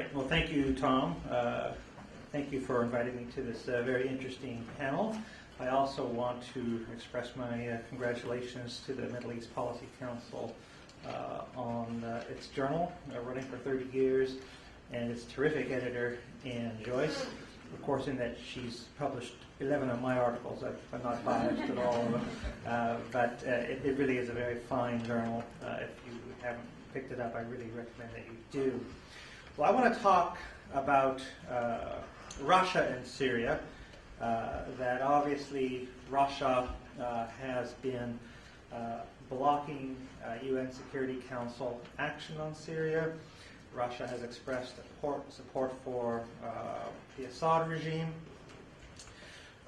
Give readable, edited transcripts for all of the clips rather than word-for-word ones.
Great. Well, thank you, Tom. Thank you for inviting me to this very interesting panel. I also want to express my congratulations to the Middle East Policy Council on its journal, running for 30 years, and its terrific editor, Ann Joyce. Of course, in that she's published 11 of my articles. I'm not biased at all, but it really is a very fine journal. If you haven't picked it up, I really recommend that you do. Well, I want to talk about Russia and Syria. That obviously Russia has been blocking UN Security Council action on Syria. Russia has expressed support for the Assad regime.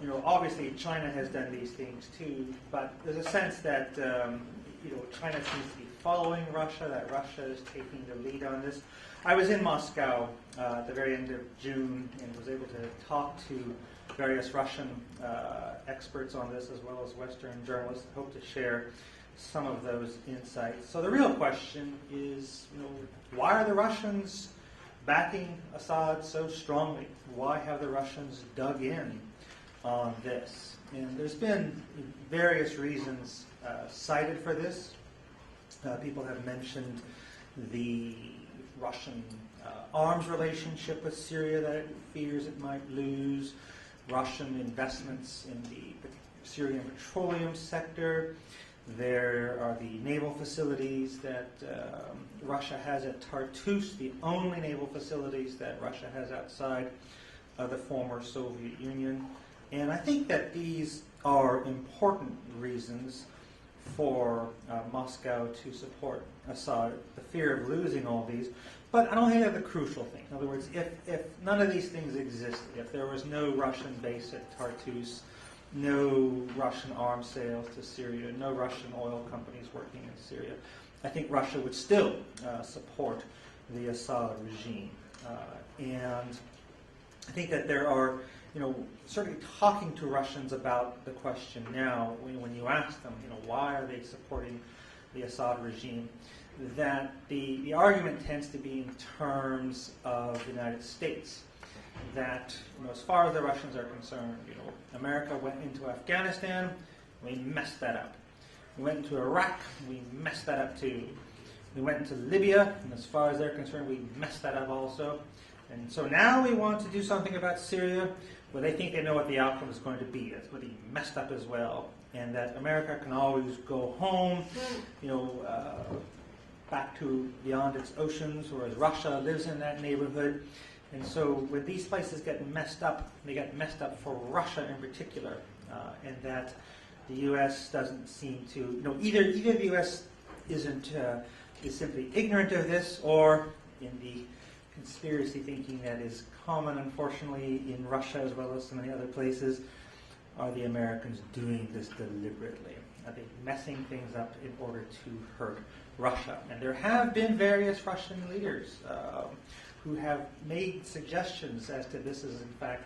You know, obviously China has done these things too, but there's a sense that China seems to be following Russia, that Russia is taking the lead on this. I was in Moscow at the very end of June and was able to talk to various Russian experts on this, as well as Western journalists. I hope to share some of those insights. So the real question is, why are the Russians backing Assad so strongly? Why have the Russians dug in on this? And there's been various reasons cited for this. People have mentioned the Russian arms relationship with Syria that it fears it might lose, Russian investments in the Syrian petroleum sector. There are the naval facilities that Russia has at Tartus, the only naval facilities that Russia has outside of the former Soviet Union. And I think that these are important reasons for Moscow to support Assad, the fear of losing all these. But I don't think that's the crucial thing. In other words, if none of these things existed, if there was no Russian base at Tartus, no Russian arms sales to Syria, no Russian oil companies working in Syria, I think Russia would still support the Assad regime. And I think that there are, certainly talking to Russians about the question now, when you ask them, why are they supporting the Assad regime, that the argument tends to be in terms of the United States. That, as far as the Russians are concerned, America went into Afghanistan, we messed that up. We went into Iraq, we messed that up too. We went into Libya, and as far as they're concerned, we messed that up also. And so now we want to do something about Syria, where they think they know what the outcome is going to be. That's what he messed up as well. And that America can always go home, back to beyond its oceans, whereas Russia lives in that neighborhood. And so when these places get messed up, they get messed up for Russia in particular, and that the U.S. doesn't seem to, either the U.S. is simply ignorant of this, or in the conspiracy thinking that is common, unfortunately, in Russia as well as so many other places, are the Americans doing this deliberately? Are they messing things up in order to hurt Russia? And there have been various Russian leaders who have made suggestions as to this is in fact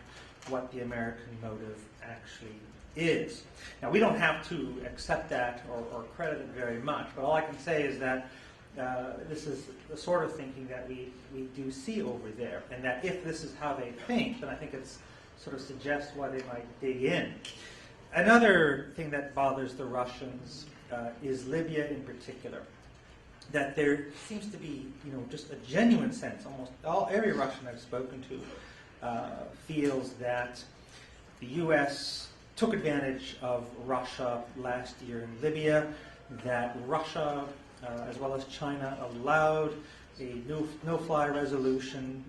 what the American motive actually is. Now, we don't have to accept that or credit it very much, but all I can say is that this is the sort of thinking that we do see over there, and that if this is how they think, then I think it's sort of suggests why they might dig in. Another thing that bothers the Russians is Libya in particular. That there seems to be, just a genuine sense, every Russian I've spoken to feels that the U.S. took advantage of Russia last year in Libya, that Russia, as well as China, allowed a no-fly resolution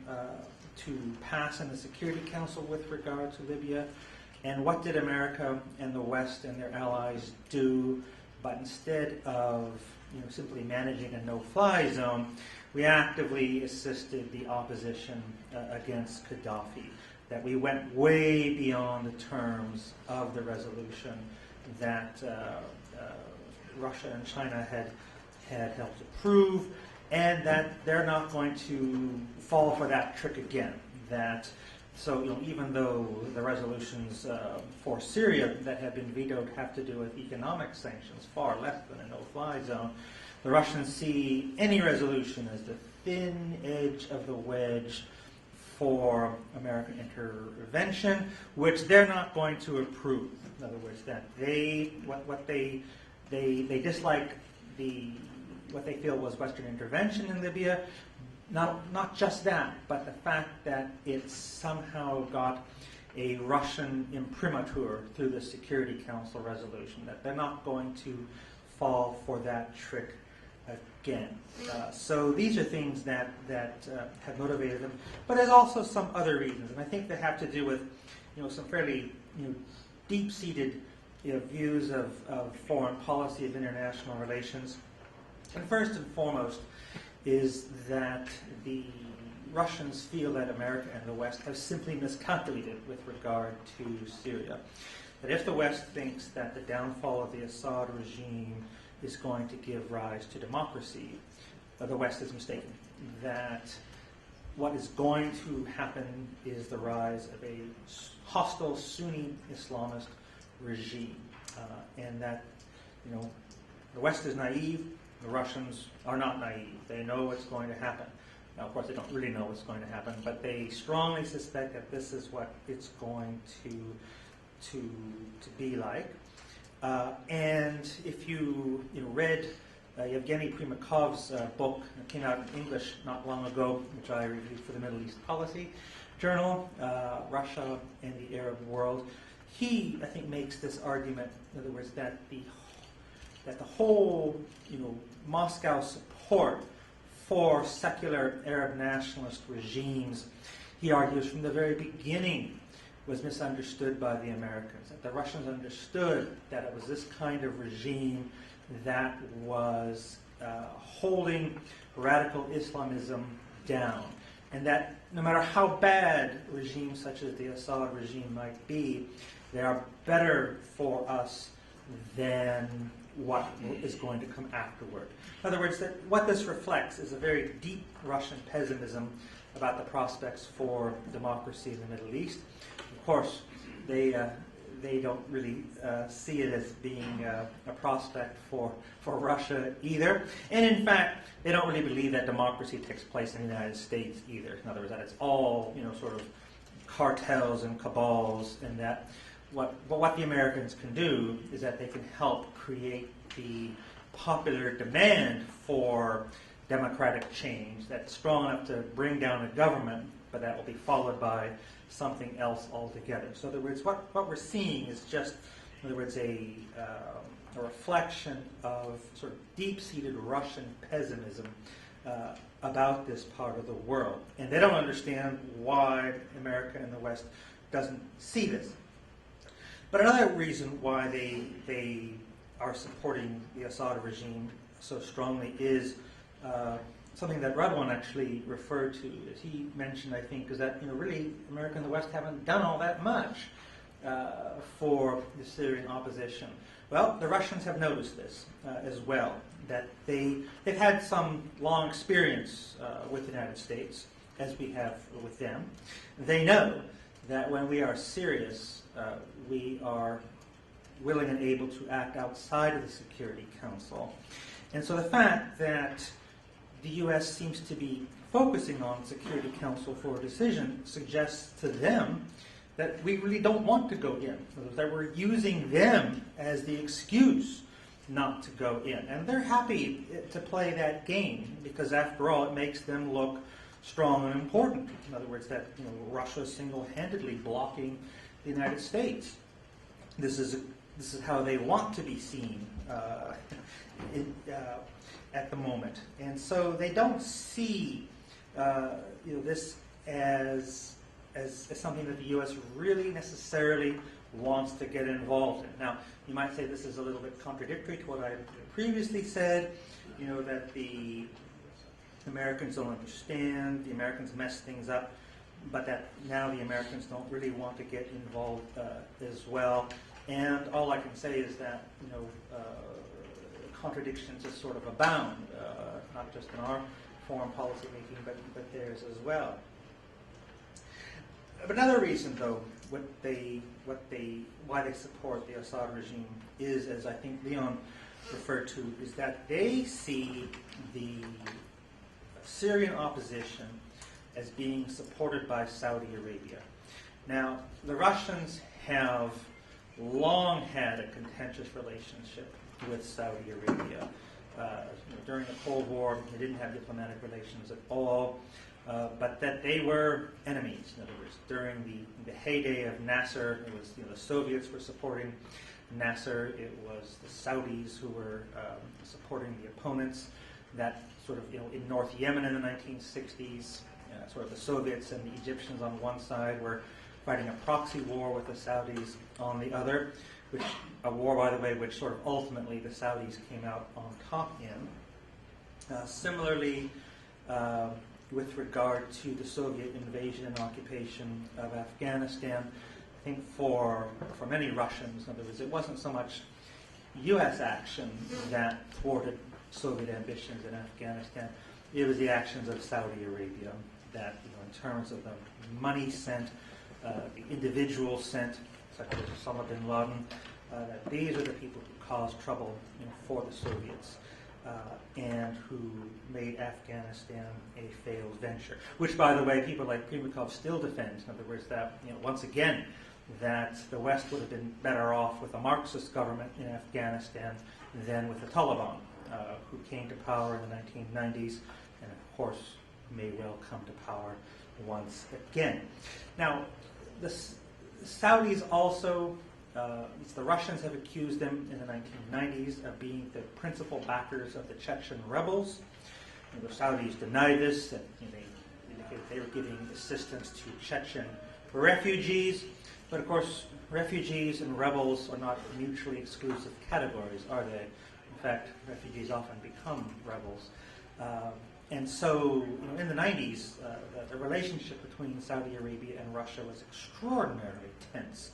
to pass in the Security Council with regard to Libya. And what did America and the West and their allies do? But instead of simply managing a no-fly zone, we actively assisted the opposition against Gaddafi. That we went way beyond the terms of the resolution that Russia and China had helped approve, and that they're not going to fall for that trick again. So even though the resolutions for Syria that have been vetoed have to do with economic sanctions, far less than a no-fly zone, the Russians see any resolution as the thin edge of the wedge for American intervention, which they're not going to approve. In other words, that they dislike what they feel was Western intervention in Libya. Not just that, but the fact that it somehow got a Russian imprimatur through the Security Council resolution, that they're not going to fall for that trick again. So these are things that have motivated them. But there's also some other reasons, and I think they have to do with some fairly deep-seated views of foreign policy, of international relations. And first and foremost is that the Russians feel that America and the West have simply miscalculated with regard to Syria. That if the West thinks that the downfall of the Assad regime is going to give rise to democracy, the West is mistaken. That what is going to happen is the rise of a hostile Sunni Islamist regime. And that, the West is naive, the Russians are not naive. They know what's going to happen. Now, of course, they don't really know what's going to happen, but they strongly suspect that this is what it's going to be like. And if you read Yevgeny Primakov's book that came out in English not long ago, which I reviewed for the Middle East Policy Journal, Russia and the Arab World, he, I think, makes this argument, in other words, that the whole, Moscow support for secular Arab nationalist regimes, he argues from the very beginning, was misunderstood by the Americans. That the Russians understood that it was this kind of regime that was holding radical Islamism down. And that no matter how bad regimes such as the Assad regime might be, they are better for us than what is going to come afterward. In other words, that what this reflects is a very deep Russian pessimism about the prospects for democracy in the Middle East. Of course, they don't really see it as being a prospect for Russia either. And in fact, they don't really believe that democracy takes place in the United States either. In other words, that it's all sort of cartels and cabals, and that what the Americans can do is that they can help create the popular demand for democratic change that's strong enough to bring down a government, but that will be followed by something else altogether. So in other words, what we're seeing is just, in other words, a reflection of sort of deep-seated Russian pessimism about this part of the world. And they don't understand why America and the West doesn't see this. But another reason why they are supporting the Assad regime so strongly is something that Radwan actually referred to, as he mentioned, I think, is that really America and the West haven't done all that much for the Syrian opposition. Well, the Russians have noticed this as well, that they've had some long experience with the United States, as we have with them. They know that when we are serious, we are willing and able to act outside of the Security Council. And so the fact that the U.S. seems to be focusing on Security Council for a decision suggests to them that we really don't want to go in, that we're using them as the excuse not to go in. And they're happy to play that game because, after all, it makes them look strong and important. In other words, that Russia is single-handedly blocking the United States. This is how they want to be seen at the moment, and so they don't see this as something that the U.S. really necessarily wants to get involved in. Now, you might say this is a little bit contradictory to what I previously said. That the Americans don't understand, the Americans mess things up, but that now the Americans don't really want to get involved as well. And all I can say is that contradictions just sort of abound, not just in our foreign policy making, but theirs as well. But another reason, though, why they support the Assad regime is, as I think Leon refer to is that they see the Syrian opposition as being supported by Saudi Arabia. Now, the Russians have long had a contentious relationship with Saudi Arabia. During the Cold War, they didn't have diplomatic relations at all, but that they were enemies. In other words, during the heyday of Nasser, it was the Soviets were supporting Nasser. It was the Saudis who were supporting the opponents. That sort of in North Yemen in the 1960s, sort of the Soviets and the Egyptians on one side were fighting a proxy war with the Saudis on the other, which a war, by the way, which sort of ultimately the Saudis came out on top in. Similarly, with regard to the Soviet invasion and occupation of Afghanistan, I think for many Russians, in other words, it wasn't so much U.S. action that thwarted Soviet ambitions in Afghanistan. It was the actions of Saudi Arabia that, in terms of the money sent, the individuals sent, such as Osama bin Laden, that these are the people who caused trouble for the Soviets and who made Afghanistan a failed venture. Which, by the way, people like Primakov still defend. In other words, that once again, that the West would have been better off with a Marxist government in Afghanistan than with the Taliban, who came to power in the 1990s and, of course, may well come to power once again. Now, the Saudis also, the Russians have accused them in the 1990s of being the principal backers of the Chechen rebels. The Saudis deny this, that they indicated they were giving assistance to Chechen refugees. But of course, refugees and rebels are not mutually exclusive categories, are they? In fact, refugees often become rebels. And so, in the 90s, the relationship between Saudi Arabia and Russia was extraordinarily tense.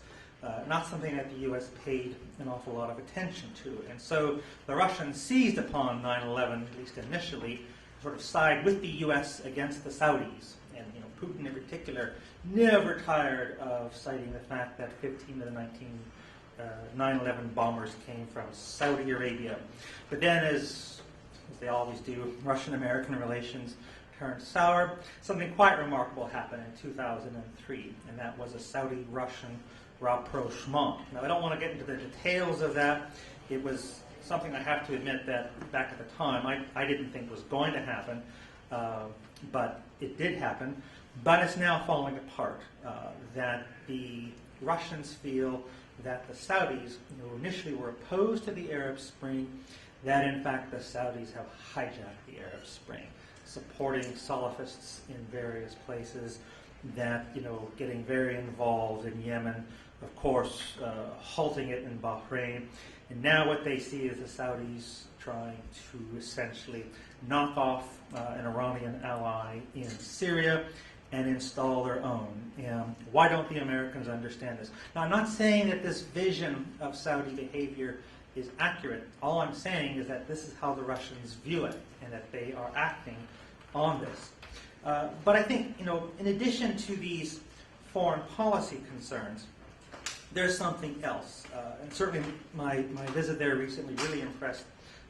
Not something that the U.S. paid an awful lot of attention to. And so the Russians seized upon 9/11, at least initially, to sort of side with the U.S. against the Saudis. And Putin in particular never tired of citing the fact that 15 of the 9/11 bombers came from Saudi Arabia. But then, as they always do, Russian-American relations turned sour. Something quite remarkable happened in 2003, and that was a Saudi-Russian rapprochement. Now, I don't want to get into the details of that. It was something, I have to admit, that back at the time I didn't think was going to happen, but it did happen. But it's now falling apart, that the Russians feel that the Saudis, who initially were opposed to the Arab Spring, that in fact the Saudis have hijacked the Arab Spring, supporting Salafists in various places, that, getting very involved in Yemen, of course, halting it in Bahrain. And now what they see is the Saudis trying to essentially knock off an Iranian ally in Syria and install their own. Why don't the Americans understand this? Now, I'm not saying that this vision of Saudi behavior is accurate. All I'm saying is that this is how the Russians view it, and that they are acting on this. But I think, in addition to these foreign policy concerns, there's something else. And certainly my visit there recently really impressed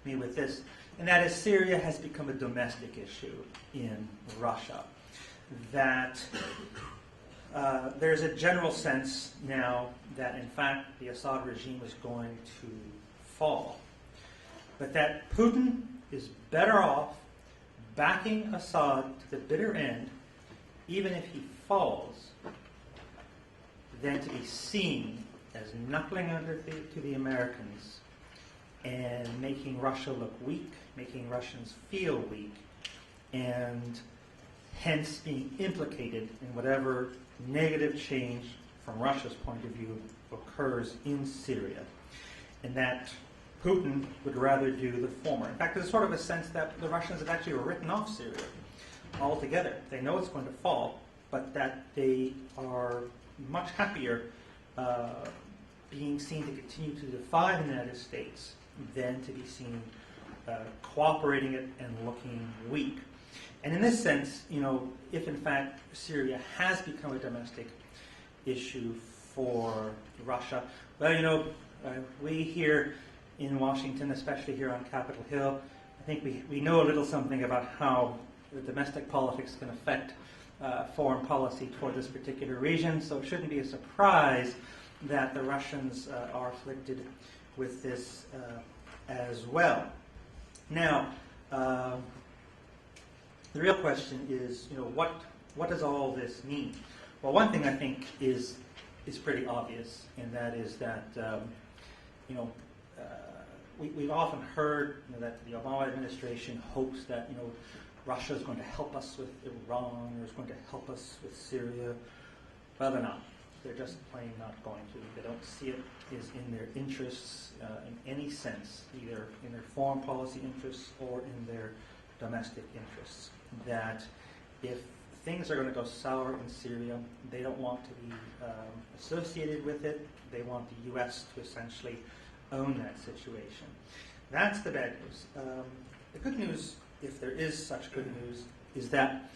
me with this, and that is Syria has become a domestic issue in Russia. That there's a general sense now that, in fact, the Assad regime is going to fall. But that Putin is better off backing Assad to the bitter end, even if he falls, than to be seen as knuckling under to the Americans and making Russia look weak, making Russians feel weak, and hence being implicated in whatever negative change from Russia's point of view occurs in Syria. And that Putin would rather do the former. In fact, there's sort of a sense that the Russians have actually written off Syria altogether. They know it's going to fall, but that they are much happier being seen to continue to defy the United States than to be seen cooperating it and looking weak. And in this sense, if in fact Syria has become a domestic issue for Russia, well, we here in Washington, especially here on Capitol Hill. I think we know a little something about how the domestic politics can affect foreign policy toward this particular region, so it shouldn't be a surprise that the Russians are afflicted with this as well. Now, the real question is, what does all this mean? Well, one thing I think is pretty obvious, and that is that we've often heard that the Obama administration hopes that Russia is going to help us with Iran or is going to help us with Syria. Well, they're not. They're just plain not going to. They don't see it as in their interests in any sense, either in their foreign policy interests or in their domestic interests. That if things are going to go sour in Syria, they don't want to be associated with it. They want the U.S. to essentially own that situation. That's the bad news. The good news, if there is such good news, is that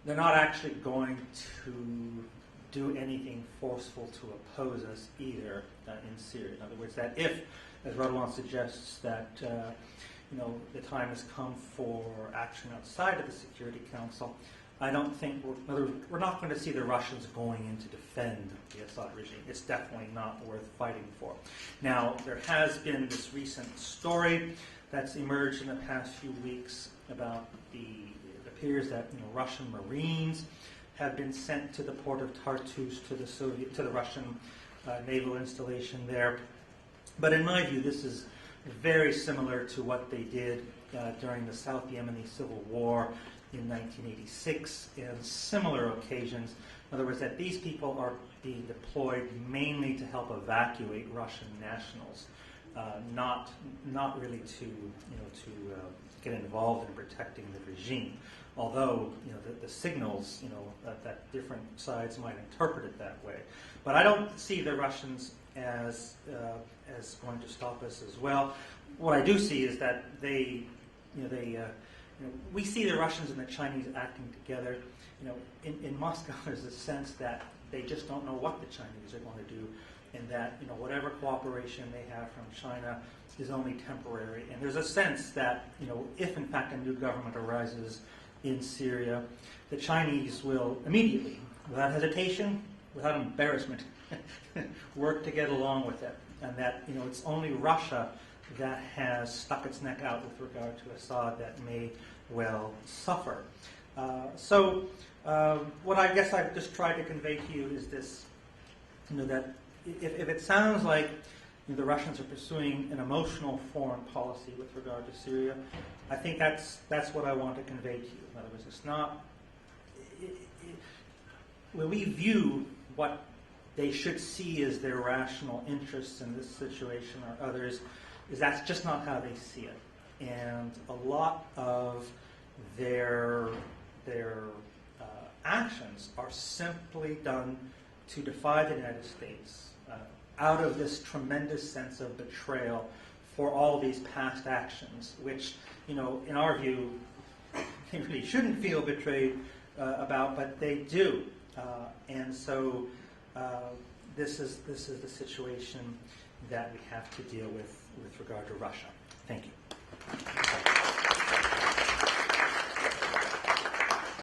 they're not actually going to do anything forceful to oppose us either in Syria. In other words, that if, as Radovan suggests, that the time has come for action outside of the Security Council, I don't think we're not going to see the Russians going in to defend the Assad regime. It's definitely not worth fighting for. Now, there has been this recent story that's emerged in the past few weeks about it appears that Russian Marines have been sent to the port of Tartus to the Russian naval installation there. But in my view, this is very similar to what they did during the South Yemeni Civil War in 1986 and similar occasions. In other words, that these people are being deployed mainly to help evacuate Russian nationals, not really to get involved in protecting the regime. Although the signals that different sides might interpret it that way, but I don't see the Russians as going to stop us as well. What I do see is that we see the Russians and the Chinese acting together. In Moscow, there's a sense that they just don't know what the Chinese are going to do, and that whatever cooperation they have from China is only temporary. And there's a sense that if in fact a new government arises in Syria, the Chinese will immediately, without hesitation, without embarrassment, work to get along with it, and that it's only Russia that has stuck its neck out with regard to Assad that may well suffer. So what I guess I've just tried to convey to you is this, that if it sounds like the Russians are pursuing an emotional foreign policy with regard to Syria, I think that's what I want to convey to you. In other words, it's not, when we view what they should see as their rational interests in this situation or others, is that's just not how they see it. And a lot of their actions are simply done to defy the United States out of this tremendous sense of betrayal for all these past actions, which, in our view, they really shouldn't feel betrayed about, but they do. And so this is the situation that we have to deal with regard to Russia. Thank you.